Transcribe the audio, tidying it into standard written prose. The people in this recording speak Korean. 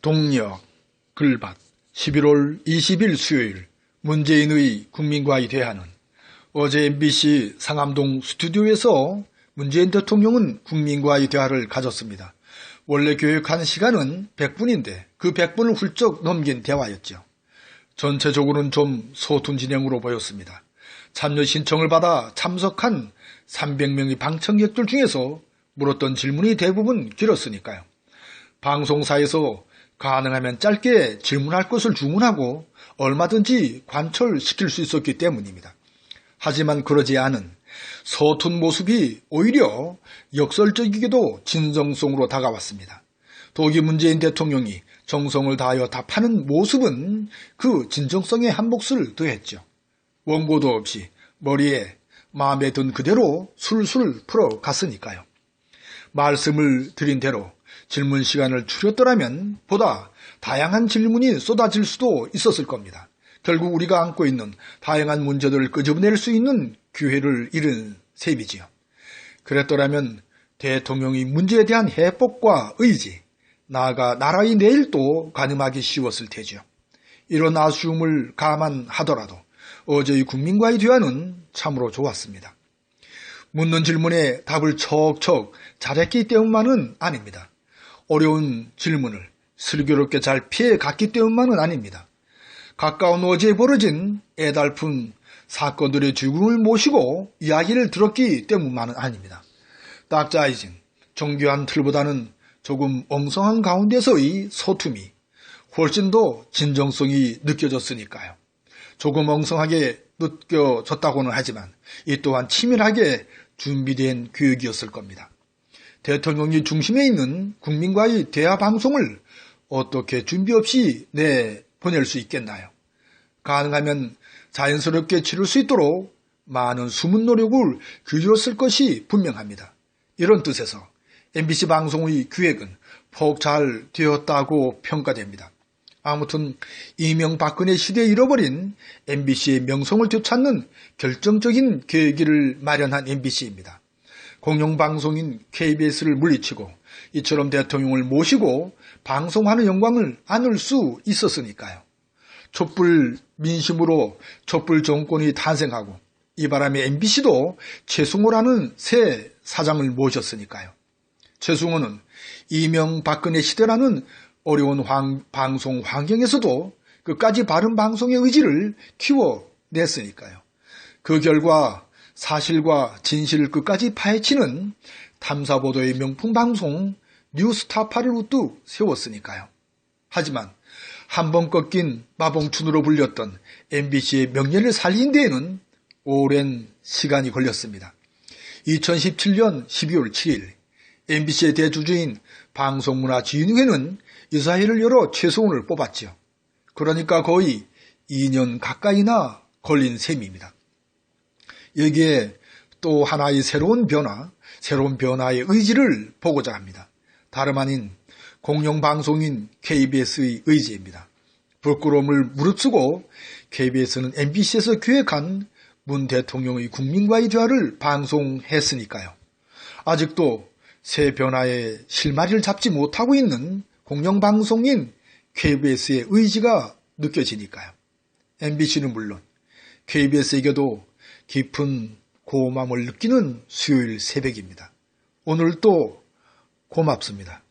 동력, 글밭, 11월 20일 수요일 문재인의 국민과의 대화는 어제 MBC 상암동 스튜디오에서 문재인 대통령은 국민과의 대화를 가졌습니다. 원래 계획한 시간은 100분인데 그 100분을 훌쩍 넘긴 대화였죠. 전체적으로는 좀 소툰 진행으로 보였습니다. 참여 신청을 받아 참석한 300명의 방청객들 중에서 물었던 질문이 대부분 길었으니까요. 방송사에서 가능하면 짧게 질문할 것을 주문하고 얼마든지 관철시킬 수 있었기 때문입니다. 하지만 그러지 않은 서툰 모습이 오히려 역설적이게도 진정성으로 다가왔습니다. 더욱이 문재인 대통령이 정성을 다하여 답하는 모습은 그 진정성에 한 몫을 더했죠. 원고도 없이 머리에 마음에 든 그대로 술술 풀어갔으니까요. 말씀을 드린 대로 질문 시간을 줄였더라면 보다 다양한 질문이 쏟아질 수도 있었을 겁니다. 결국 우리가 안고 있는 다양한 문제들을 끄집어낼 수 있는 기회를 잃은 셈이지요. 그랬더라면 대통령이 문제에 대한 해법과 의지, 나아가 나라의 내일도 가늠하기 쉬웠을 테죠. 이런 아쉬움을 감안하더라도 어제의 국민과의 대화는 참으로 좋았습니다. 묻는 질문에 답을 척척 잘했기 때문만은 아닙니다. 어려운 질문을 슬기롭게 잘 피해갔기 때문만은 아닙니다. 가까운 어제에 벌어진 애달픈 사건들의 주인공을 모시고 이야기를 들었기 때문만은 아닙니다. 딱 짜여진 정교한 틀보다는 조금 엉성한 가운데서의 소툼이 훨씬 더 진정성이 느껴졌으니까요. 조금 엉성하게 느껴졌다고는 하지만 이 또한 치밀하게 준비된 교육이었을 겁니다. 대통령이 중심에 있는 국민과의 대화 방송을 어떻게 준비 없이 내보낼 수 있겠나요? 가능하면 자연스럽게 치를 수 있도록 많은 숨은 노력을 기울였을 것이 분명합니다. 이런 뜻에서 MBC 방송의 기획은 폭 잘 되었다고 평가됩니다. 아무튼 이명박근혜 시대에 잃어버린 MBC의 명성을 되찾는 결정적인 계기를 마련한 MBC입니다. 공영방송인 KBS를 물리치고 이처럼 대통령을 모시고 방송하는 영광을 안을 수 있었으니까요. 촛불 민심으로 촛불 정권이 탄생하고 이 바람에 MBC도 최승호라는 새 사장을 모셨으니까요. 최승호는 이명박근혜 시대라는 어려운 방송 환경에서도 끝까지 바른 방송의 의지를 키워냈으니까요. 그 결과 사실과 진실을 끝까지 파헤치는 탐사보도의 명품 방송 뉴스타파를 우뚝 세웠으니까요. 하지만 한 번 꺾인 마봉춘으로 불렸던 MBC의 명예를 살린 데에는 오랜 시간이 걸렸습니다. 2017년 12월 7일 MBC의 대주주인 방송문화지인회는 이사회를 열어 최승호를 뽑았죠. 그러니까 거의 2년 가까이나 걸린 셈입니다. 여기에 또 하나의 새로운 변화의 의지를 보고자 합니다. 다름 아닌 공영방송인 KBS의 의지입니다. 부끄러움을 무릅쓰고 KBS는 MBC에서 기획한 문 대통령의 국민과의 대화를 방송했으니까요. 아직도 새 변화의 실마리를 잡지 못하고 있는 공영방송인 KBS의 의지가 느껴지니까요. MBC는 물론 KBS에게도 깊은 고마움을 느끼는 수요일 새벽입니다. 오늘도 고맙습니다.